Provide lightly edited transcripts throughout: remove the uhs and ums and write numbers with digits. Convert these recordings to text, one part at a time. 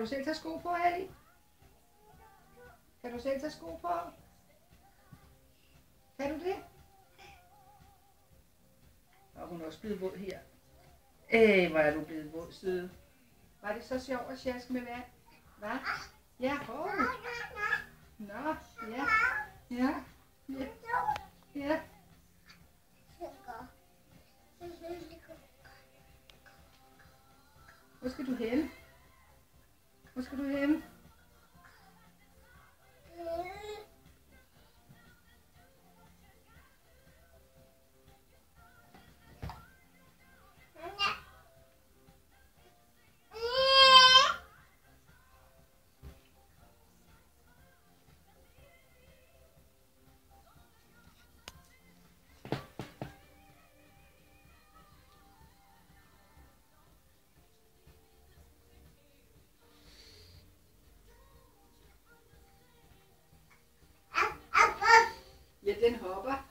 du selv tage sko på, Ali? Kan du selv tage sko på? Kan du det? Og hun er også blevet våd her. Hvor er du blevet våd, søde. Var det så sjovt at sjaske med vand? Hvad? Ja, hov. Nå, ja. Ja. Ja. Ja. Hvor skal du hen? Hvor skal du hen? Ja, den hopper.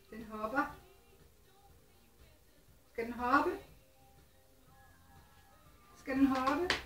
Den hopper. Skal den hoppe? Skal den hoppe?